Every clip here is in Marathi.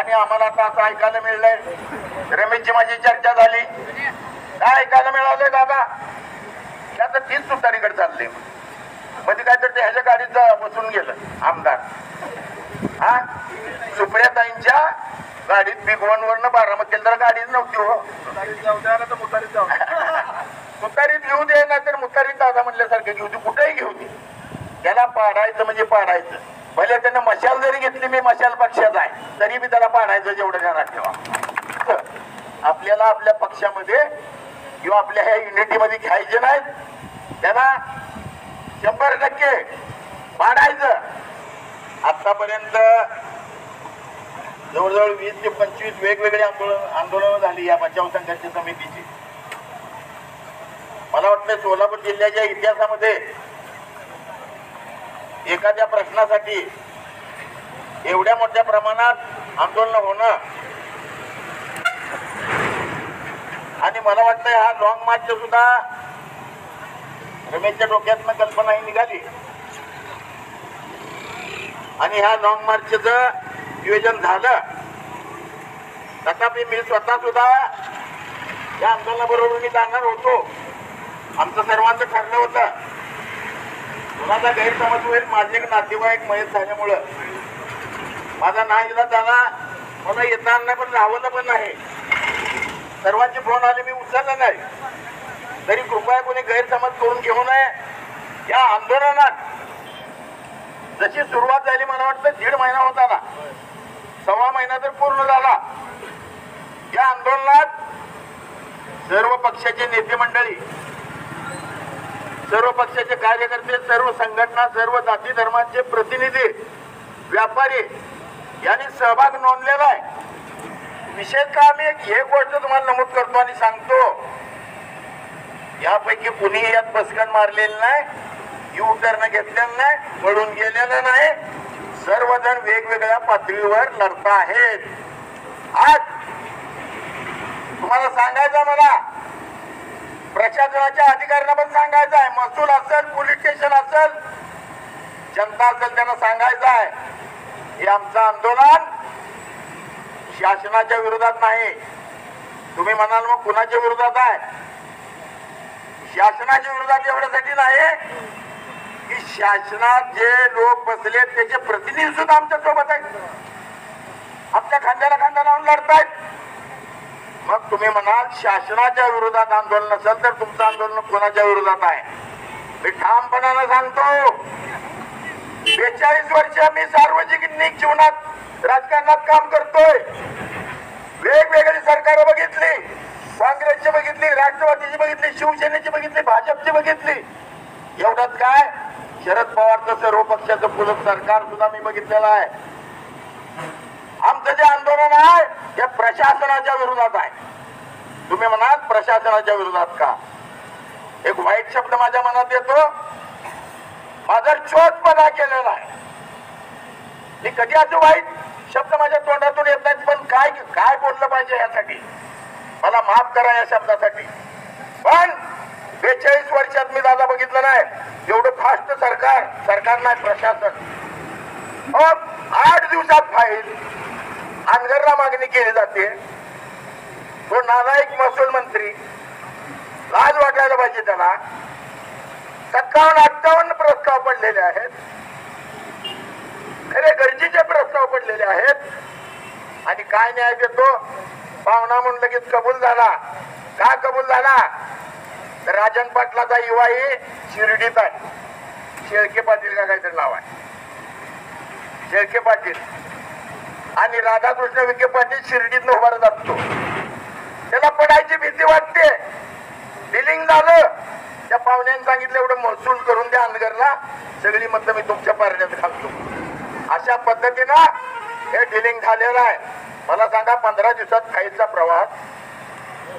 आणि आम्हाला आता असं ऐकायला मिळलंय, रमेशची माझी चर्चा झाली, काय ऐकायला मिळालंय दादा, आता तीच तुतारीकडे चालले. मध्ये काय तर ह्याच्या गाडीत बसून गेलं आमदार, हा सुप्रियाताईंच्या गाडीत बिग वन वरनं बारामतीला तर गाडीच नव्हती हो. मुतारीत घेऊ दे ना तर मुतारीत दादा म्हणल्यासारखं घेऊ दे, कुठेही घेऊ दे, त्याला पाडायचं म्हणजे पाडायचं. भले त्यानं मशाल जरी घेतली, मी मशाल पक्षाचा आहे तरी मी त्याला पाडायचं, जेवढं ध्यानात ठेवा. आपल्याला आपल्या पक्षामध्ये किंवा आपल्या ह्या युनिटीमध्ये घ्यायचे नाहीत, त्याला 100% पाडायचं. आतापर्यंत जवळजवळ 20 ते 25 वेगवेगळी आंदोलनं झाली या बचाव संघर्ष समितीची. मला वाटतं सोलापूर जिल्ह्याच्या इतिहासामध्ये एखाद्या प्रश्नासाठी एवढ्या मोठ्या प्रमाणात आंदोलन होणं, आणि मला वाटतं हा लॉंग मार्च सुद्धा रमेशच्या डोक्यातनं कल्पना ही निघाली आणि ह्या लॉंग मार्चचं नियोजन झालं. तथापि मी स्वतः सुद्धा या आंदोलनाबरोबर मी जाणार होतो. आमचं सर्वांचं ठरलं होतं. कोणाचा गैरसमज होईल, माझे एक नातेवाईक मयत झाल्यामुळं माझा नाईला झाला, मला येणार नाही पण राहवलं पण नाही. सर्वांचे फोन आले, मी उचललं नाही. तरी कृपया कोणी गैरसमज करून घेऊ नये. या आंदोलनात जशी सुरुवात झाली, मला वाटतं 1.5 महिना होत आला, 1.25 महिना तर पूर्ण झाला. या आंदोलनात सर्व पक्षाचे नेते मंडळी, सर्व पक्षाचे कार्यकर्ते, सर्व संघटना, सर्व जाती धर्मांचे प्रतिनिधी, व्यापारी यांनी सहभाग नोंदलेला आहे. विशेषतः मी एक गोष्ट तुम्हाला नमूद करतो आणि सांगतो, यापैकी कुणीही यात बसकन मारलेलं नाही, यू टर्न घेतलेलं नाही, पळून गेलेलं नाही. सर्वजण वेगवेगळ्या पातळीवर लढत आहेत. आज तुम्हाला सांगायचं, मला प्रशासनाच्या अधिकाऱ्यांना पण सांगायचं आहे, महसूल असेल, पोलीस स्टेशन असेल, जनता असेल, त्यांना सांगायचं आहे, हे आमचं आंदोलन शासनाच्या विरोधात नाही. तुम्ही म्हणाल मग कुणाच्या विरोधात आहे? शासनाच्या विरोधात एवढ्यासाठी नाही की शासनात जे लोक बसले त्याचे प्रतिनिधी सुद्धा आमच्या सोबत आहेत, आमच्या खांद्याला खांदा लावून लढतायत. मग तुम्ही म्हणाल शासनाच्या विरोधात आंदोलन असेल तर तुमचं आंदोलन कोणाच्या विरोधात आहे? मी ठामपणानं सांगतो, 42 वर्ष मी सार्वजनिक जीवनात राजकारणात काम करतोय. वेगवेगळी सरकार बघितली, काँग्रेसची बघितली, राष्ट्रवादीची बघितली, शिवसेनेची बघितली, भाजपची बघितली. एवढंच काय, शरद पवारचं सर्व पक्षाचं पुलक सरकार सुद्धा मी बघितलेलं आहे. आमचं जे आंदोलन आहे हे प्रशासनाच्या विरोधात आहे. तुम्ही म्हणाल प्रशासनाच्या विरोधात का? एक वाईट शब्द माझ्या मनात येतो, माझा चोचपणा केलेला आहे. मी कधी असं वाईट शब्द माझ्या तोंडातून येत नाहीत, पण काय काय बोललं पाहिजे यासाठी मला माफ करा या शब्दासाठी. पण 42 वर्षात मी दादा बघितलं नाही एवढं फास्ट सरकार नाही, प्रशासन. 8 दिवसात फाईल अनगरला मागणी केली जाते. तो नालायक महसूल मंत्री, लाज वाटायला पाहिजे त्याला. 57-58 प्रस्ताव पडलेले आहेत, खरे गरजेचे प्रस्ताव पडलेले आहेत. आणि काय न्याय देतो? पाहुणा म्हणून लगेच कबूल झाला. का कबूल झाला? तर राजन पाटलाचा युवाही शिर्डीत आहे, शेळके पाटील का काहीतरी नाव आहे, शेळके पाटील. आणि राधाकृष्ण विखे पाटील शिर्डीतनं उभारत असतो. त्याला पडायची भीती वाटते. डिलिंग झालं, त्या पाहुण्याने सांगितलं एवढं महसूल करून द्या अनगरला, सगळी मतं मी तुमच्या पारण्यात घालतो. अशा पद्धतीनं हे डिलिंग झालेलं आहे. मला सांगा, 15 दिवसात फाईलचा प्रवास.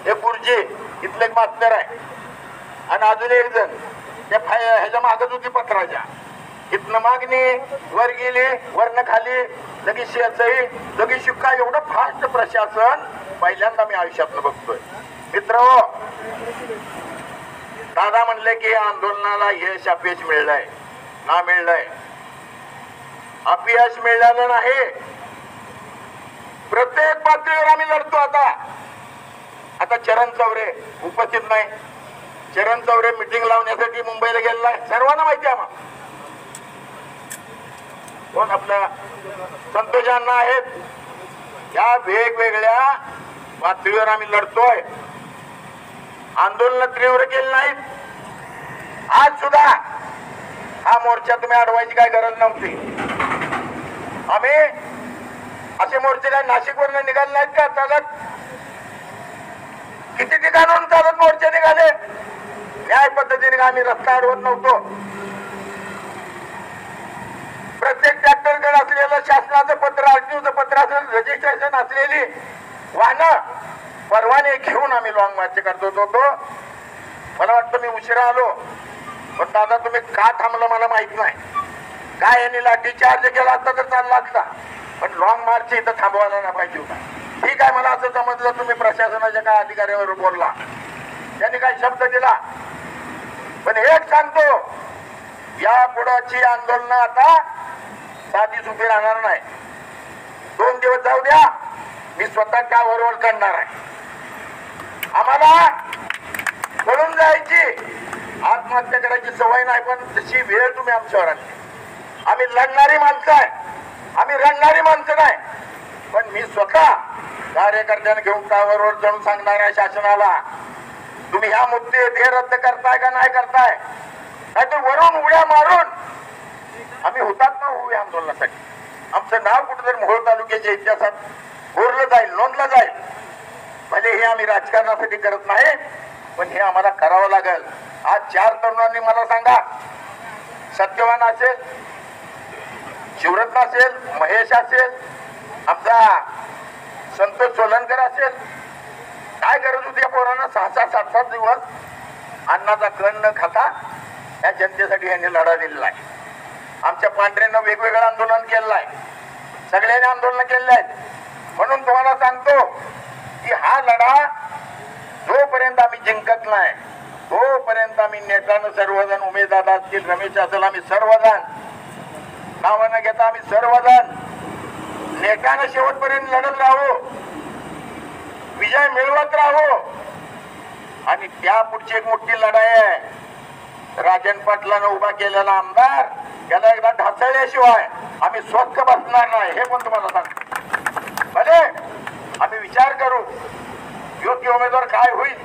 हे गुरुजी इथले एक मास्तर आहे आणि अजून एक जण त्या ह्याच्या मागत होती पत्राच्या. इथनं मागणी वर गेली, वरनं खाली, लगेच सही, लगेच शिक्का. एवढं फास्ट प्रशासन पहिल्यांदा मी आयुष्यात बघतोय. मित्र, दादा म्हणले की आंदोलनाला यश अपयश मिळलंय ना? मिळलंय. अपयश मिळालं नाही. प्रत्येक पातळीवर आम्ही लढतो. आता चरण चौरे उपस्थित नाही. चरण चौरे मिटिंग लावण्यासाठी मुंबईला गेलेला आहे, सर्वांना माहिती आहे. आम्हाला कोण आपल्या संतोष अण्णा आहेत. या वेगवेगळ्या पातळीवर आम्ही लढतोय. आंदोलन तीव्र केली नाहीत. आज सुद्धा हा मोर्चा तुम्ही अडवायची काय गरज नव्हती. आम्ही असे मोर्चे काय नाशिकवरून निघाले नाहीत का? चालत किती ठिकाणून चालत मोर्चे निघाले. न्याय पद्धतीने आम्ही रस्ता अडवत नव्हतो. प्रत्येक ट्रॅक्टरकडे असलेलं शासनाचं पत्र, आरटीओचं पत्र असेल, रजिस्ट्रेशन असलेली वाहनं परवाने घेऊन आम्ही लॉंग मार्च करत होतो. मला वाटतं मी उशिरा आलो, पण दादा तुम्ही का थांबलं मला माहित नाही. काय यांनी लाठी चार्ज केला असता तर चालला असता, पण लॉंग मार्च इथं थांबवायला नाही पाहिजे होता. ठीक आहे, मला असं समजलं तुम्ही प्रशासनाच्या काय अधिकाऱ्यावर बोलला, त्यांनी काय शब्द दिला. पण एक सांगतो, या पुढची आंदोलन आता साधी सुखी राहणार नाही. 2 दिवस जाऊ द्या, मी स्वतः त्यावर करणार आहे. आम्हाला पळून जायची, आत्महत्या करायची सवय नाही, पण तशी वेळ तुम्ही आमच्यावर आणली. आम्ही लढणारी माणसं आहे, आम्ही रडणारी माणसं नाही. पण मी स्वतः कार्यकर्त्यांना घेऊन टावरवर जाऊन सांगणार आहे शासनाला, तुम्ही ह्या मुद्दे हे रद्द करताय का नाही करताय, नाहीतर वरून उड्या मारून आम्ही हुतात्मा होऊ या आंदोलनासाठी. आमचं नाव कुठेतरी मोहोळ तालुक्याच्या इतिहासात कोरलं जाईल, नोंदलं जाईल. भले हे आम्ही राजकारणासाठी करत नाही, पण हे आम्हाला करावं लागेल. आज 4 तरुणांनी मला सांगा, सत्यवान असेल, शिवरत्न असेल, महेश असेल, आमचा संतोष सोलनकर असेल, काय गरज होती या पोरांना 6-6, 7-7 दिवस अन्नाचा कण न खाता या जनतेसाठी यांनी लढा दिलेला आहे. आमच्या पांढऱ्यांना वेगवेगळं आंदोलन केलेलं आहे, सगळ्यांनी आंदोलन केलेलं आहे. म्हणून तुम्हाला सांगतो की हा लढा जोपर्यंत आम्ही जिंकत नाही, तोपर्यंत आम्ही नेटानं सर्वजण, उमेदवार असतील, रमेश असेल, आम्ही सर्वजण नावानं घेता, आम्ही सर्वजण नेटानं शेवटपर्यंत लढत राहू, विजय मिळवत राहू. आणि त्या पुढची एक मोठी लढाई आहे. राजन पाटलानं उभा केलेला आमदार याला एकदा ढासळल्याशिवाय आम्ही स्वच्छ बसणार नाही, हे पण तुम्हाला सांगतो. भले आम्ही विचार करू योग्य उमेदवार काय होईल,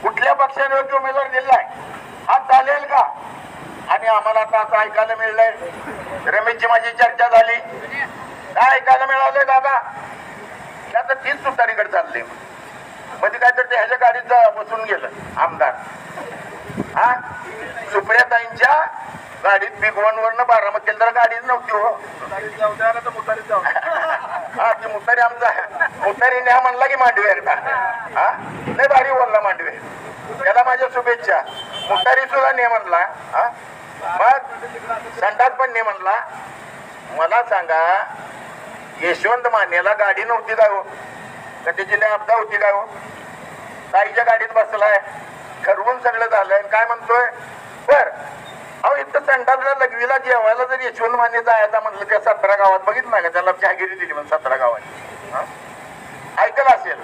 कुठल्या पक्षाने योग्य उमेदवार दिलाय, हा चालेल का. आणि आम्हाला आता असं ऐकायला मिळलंय, रमेशची माझी चर्चा झाली, काय ऐकायला मिळालंय दादा, आता 30 तुतारीकडे चालले. मध्ये काय तर ह्याच्या गाडीत बसून गेलं आमदार. हा सुप्रियाताईंच्या गाडीत बिग 1 वरनं बारामतीला तर गाडीच नव्हती हो. हा ती मुतारी आमचा मुतारी न्या म्हणला की मांडवे एकदा. हा लय भारी बोलला मांडवे, त्याला माझ्या शुभेच्छा. मुतारी सुद्धा ने म्हणला, हा मग संडास पण ने म्हणला. मला सांगा, यशवंत मानेला गाडी नव्हती काय हो, का त्याची लय अपदा होती काय हो. ताईच्या गाडीत बसलाय, ठरवून सगळं झालंय, काय म्हणतोय. बर अहो इथं संडासला लघवीला जेवायला जर यशवंत माने जायचा म्हटलं, त्या 17 गावात बघितलं नाही का, त्याला जहागिरी दिली म्हणून 17 गावात ऐकलं असेल.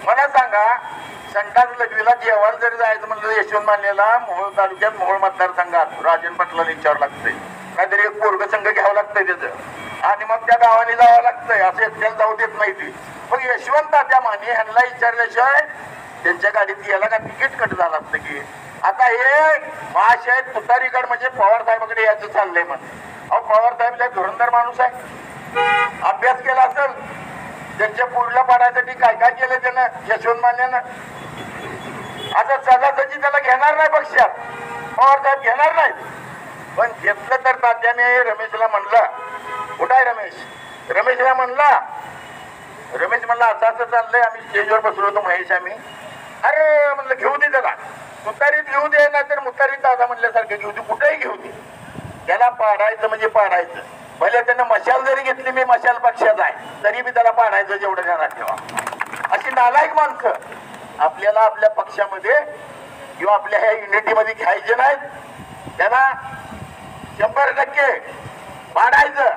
मला सांगा, संडास लघवीला जेवायला जरी जायचं म्हटलं यशवंत मानेला मोहोळ तालुक्यात, मोहोळ मतदारसंघात राजन पाटलाला विचारावं लागतंय, काहीतरी एक पोरग संघ घ्यावं लागतंय त्याचं, आणि मग त्या गावाने जावं लागतंय. असं एकट्याला जाऊ देत नाही ती. मग यशवंत त्या माने ह्यांना विचारल्याशिवाय त्यांच्या गाडीत यायला का तिकीट कट झालं असतं की. आता हे भाष आहे तुतारीकड, म्हणजे पवार साहेबाकडे यायचं चाललंय म्हण. अहो पवार साहेब लय धुरंधर माणूस आहे, अभ्यास केला असेल, त्यांच्या पुढला पाडायसाठी काय काय केलं त्यानं यशवंत मान्यानं. आता सजासजी त्याला घेणार नाही पक्षात, पवार साहेब घेणार नाहीत. पण घेतलं तर तात्याने रमेशला म्हणलं, कुठं आहे रमेश, रमेशला म्हणला, रमेश म्हणला असं असं चाललंय, आम्ही स्टेजवर बसलो होतो महेश आम्ही. अरे म्हणलं घेऊ दे त्याला, मुतारीत घेऊ दे, नाही तर मुतारीत दादा म्हणल्यासारखं घेऊ दे, कुठेही घेऊ दे, त्याला पाडायचं म्हणजे पाडायचं. भले त्यानं मशाल जरी घेतली, मी मशाल पक्षात आहे, तरी मी त्याला पाडायचं, जेवढं ध्यानात ठेवा. अशी नालायक माणसं आपल्याला आपल्या पक्षामध्ये किंवा आपल्या ह्या युनिटीमध्ये घ्यायचे नाहीत. त्याला 100% पाडायचं.